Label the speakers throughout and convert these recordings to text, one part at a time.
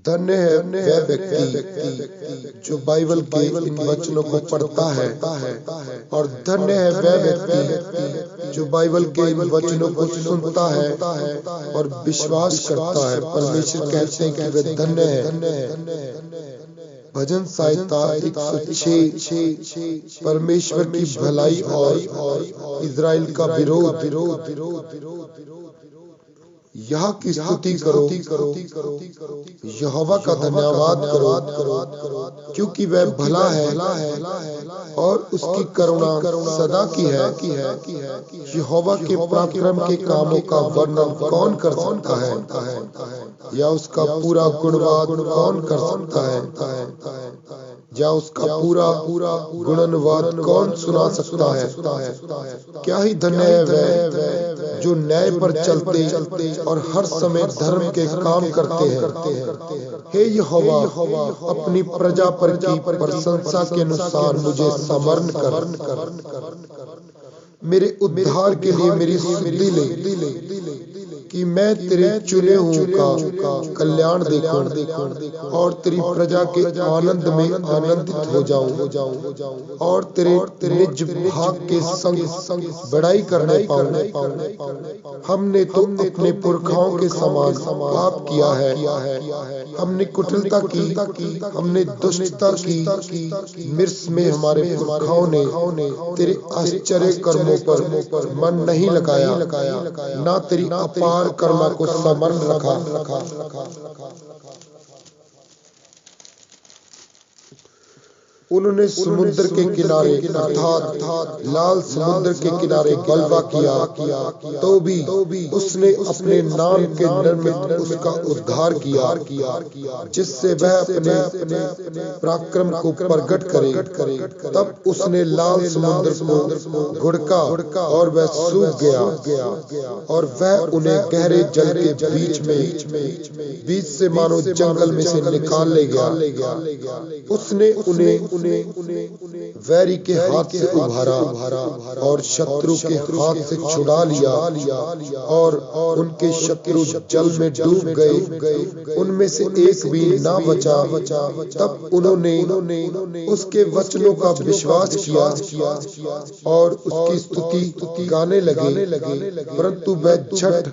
Speaker 1: धन्य है वह व्यक्ति जो बाइबल के इन वचनों को पढ़ता है, और धन्य है वह व्यक्ति जो बाइबल के इन वचनों को सुनता है और विश्वास करता है। परमेश्वर कहते हैं कि वे धन्य है। भजन संहिता 106 परमेश्वर की भलाई और इज़राइल का विरोध। यहाँ की स्तुति करो, यहोवा का धन्यवाद करो, क्योंकि वह भला है और उसकी करुणा सदा की है। यहोवा के पराक्रम के कामों का वर्णन कौन कर सकता है, या उसका पूरा गुणवाद कौन कर सकता है, या उसका पूरा गुणनवाद कौन सुना सकता है। क्या ही धन्य है वह जो न्याय पर चलते और हर समय धर्म के काम करते हैं। हे यहोवा, अपनी प्रजा पर की प्रशंसा के अनुसार मुझे स्मरण कर। मेरे उद्धार के लिए मेरी सुधि ले, कि मैं तेरे चुने हुए का कल्याण देखूं और तेरी प्रजा के आनंद में आनंदित हो जाऊं और तेरे निज भाग के संग बड़ाई करने पाऊं। हमने तो अपने पुरखाओं के समान पाप किया है। हमने कुटिलता की, हमने दुष्टता की। मिस्र में हमारे पुरखाओं ने तेरे आश्चर्य कर्मों पर मन नहीं लगाया, ना तेरी अपार कर्म को स्मरण रखा। उन्होंने समुद्र के किनारे अर्थात लाल समुद्र के किनारे गलबा किया, तो भी उसने अपने नाम के निर्मित उसका उद्धार किया, जिससे वह अपने पराक्रम को प्रकट करे। तब उसने लाल समुद्र को घुड़का और वह सूख गया, और वह उन्हें गहरे जल के बीच से मानो जंगल में से निकाल ले गया। उसने उन्हें वैरी के हाथ से उभारा और शत्रु के हाथ से छुड़ा लिया, और उनके शत्रु जल में डूब गए, उनमें से एक भी ना बचा। तब उन्होंने उसके वचनों का विश्वास किया और उसकी स्तुति गाने लगे, परंतु वह झट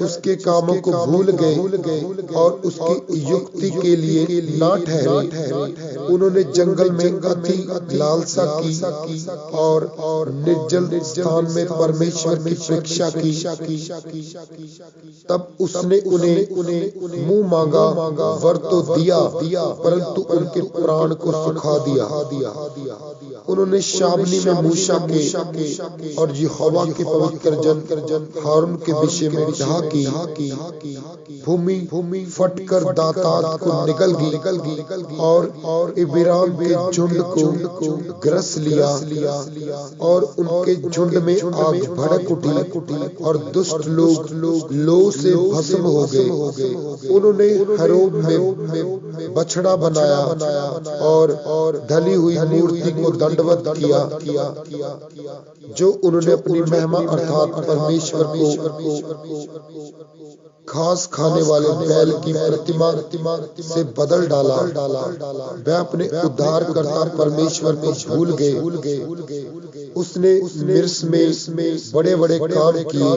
Speaker 1: उसके कामों को भूल गए और उसकी युक्ति के लिए ना ठहरे। उन्होंने जंगल में अति लालसा की और निर्जल स्थान में परमेश्वर की परीक्षा की। तब उसने उन्हें मुंह मांगा वर तो दिया, परंतु उनके प्राण को सुखा दिया। उन्होंने शाबनी में मूसा के और यहोवा के पवित्र जन हारून के विषय में ढाकी। भूमि फटकर दातार को निकल गई और इबिराम के झुंड को ग्रस लिया, और उनके झुंड में आग भड़क उठी और दुष्ट लोग लो से भस्म हो गए। उन्होंने हरोब में बछड़ा बनाया और ढली हुई मूर्ति को दंडवत किया, जो उन्होंने अपनी महिमा अर्थात परमेश्वर को घास खाने वाले बैल की प्रतिमा से बदल डाला। वह अपने उद्धारकर्ता परमेश्वर को भूल गए। उसने मिस्र में बड़े काम किए।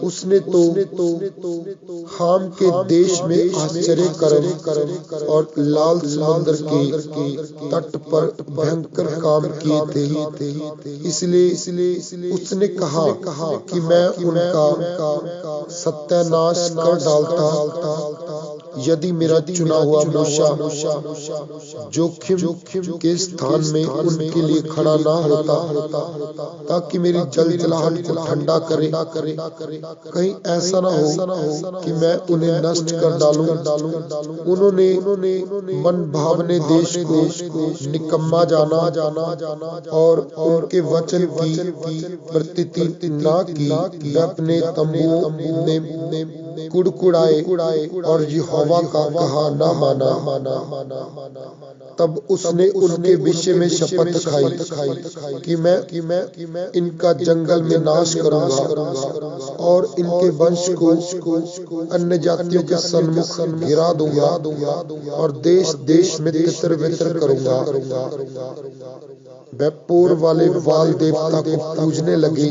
Speaker 1: उसने तो हाम के देश में आश्चर्य कर्म और लाल समुद्र के तट पर भयंकर काम किए थे। इसलिए उसने कहा कि मैं उनका सत्यानाश कर डालता यदि मेरा चुना हुआ मूसा जोखिम के स्थान में उनके लिए खड़ा ना होता, ताकि मेरी जलजलाहट को ठंडा करे। कहीं ऐसा ना हो कि मैं उन्हें नष्ट कर डालूं। उन्होंने मन भावने देश को निकम्मा जाना और उनके वचन की प्रतीति ना की। वे अपने तंबुओं में कुड़कुड़ाए और यहोवा का कहा न माना। तब उसने उनके विषय में शपथ खाई कि मैं इनका जंगल में नाश करूंगा और इनके वंश को अन्य जातियों के सन्मुख गिरा दूंगा और देश देश में तितर बितर करूंगा। वे पूर्व वाले बाल देवता को पूजने लगे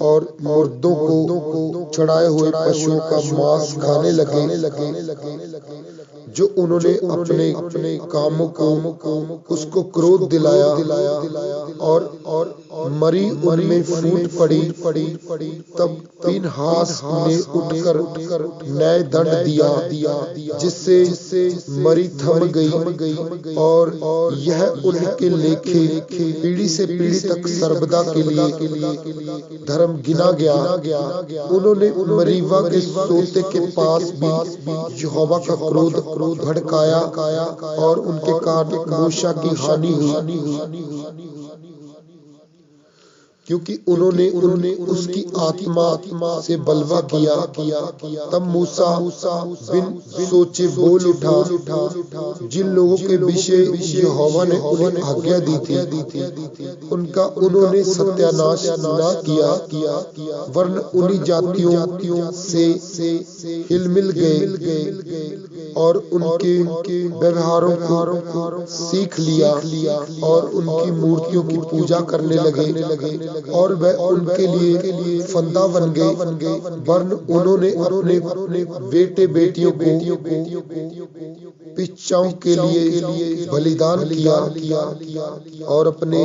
Speaker 1: और मुर्दों को चढ़ाए हुए पशुओं का मांस खाने लगे जो उन्होंने अपने कामों को उसको क्रोध दिलाया और मरी उनमें फूट पड़ी। तब पीनहास ने उठकर न्याय दंड दिया जिससे मरी थम गई और यह उनके लेखे पीढ़ी से पीढ़ी तक सर्वदा के लिए धर्म गिना गया। उन्होंने मरीवा के सोते के पास भी यहोवा का क्रोध भड़काया और उनके कारण मूसा की हानि हुई क्योंकि उन्होंने उसकी आत्मा से बलवा किया। तब मूसा बिन सोचे बोल उठा, जिन लोगों के विषय यहोवा ने उन्हें आज्ञा दी थी उनका उन्होंने सत्यानाश न किया वरन उन्हीं जातियों से हिलमिल गए और उनके व्यवहारों को सीख लिया और उनकी मूर्तियों की पूजा करने लगे और वह उनके लिए फंदा बन गए वरन उन्होंने अपने बेटे बेटियों को पिच्चाओं के लिए बलिदान किया और अपने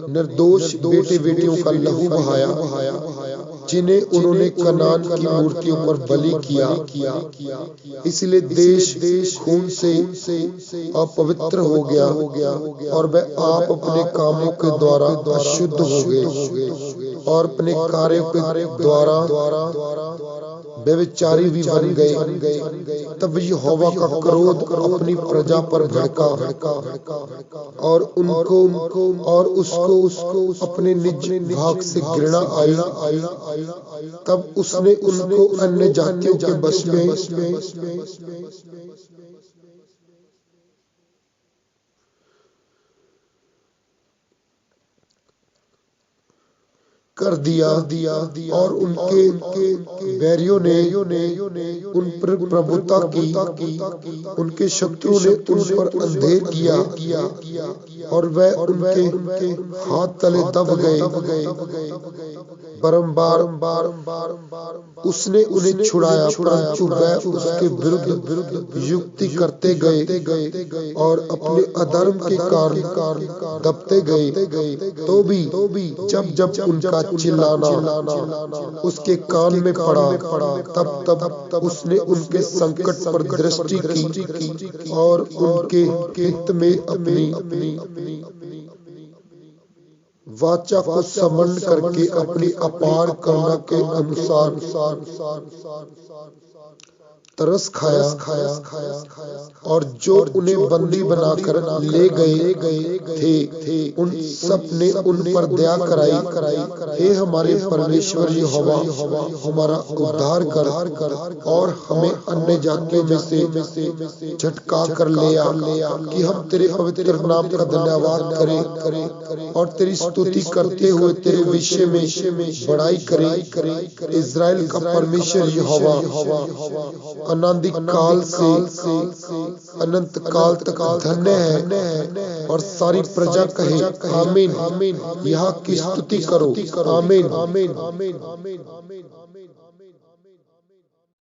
Speaker 1: निर्दोष बेटे बेटियों का लहू बहाया जिन्हें उन्होंने कनान की मूर्तियों पर बलि किया। इसलिए देश खून से अपवित्र हो गया और वह आप अपने कामों के द्वारा अशुद्ध हो गए और अपने कार्यों के द्वारा व्यभिचारी भी बन गए। तब यहोवा का क्रोध अपनी प्रजा पर भड़का और उनको और उसको अपने निज भाग से घृणा आई। तब उसने उनको अन्य जातियों के बस में कर दिया और उनके बैरियों ने उन पर प्रभुता की। उनके शत्रुओं ने उन पर अंधेर किया और वह उनके हाथ तले दब गए। बारंबार उसने उन्हें छुड़ाया परंतु वह उसके विरुद्ध युक्ति करते गए और अपने अधर्म के कारण दबते गए। तो भी जब उनका चिल्लाना उसके कान में पड़ा तब उसने उनके संकट पर दृष्टि की और उनके हित में अपनी वाचा को समन करके अपनी अपार करुणा के अनुसार तरस खाया और जो उन्हें बंदी बनाकर ले गए थे उन सब ने उन पर दया कराई। हे हमारे परमेश्वर यहोवा हमारा उद्धार कर और हमें अन्य जातियों में से झटका कर ले आ कि हम तेरे पवित्र नाम का धन्यवाद करें और तेरी स्तुति करते हुए तेरे विषय में बड़ाई करें। इज़राइल का परमेश्वर यहोवा अनादि काल से अनंत काल तक धन्य है और सारी प्रजा कहे आमीन। यहाँ की स्तुति करो आमीन।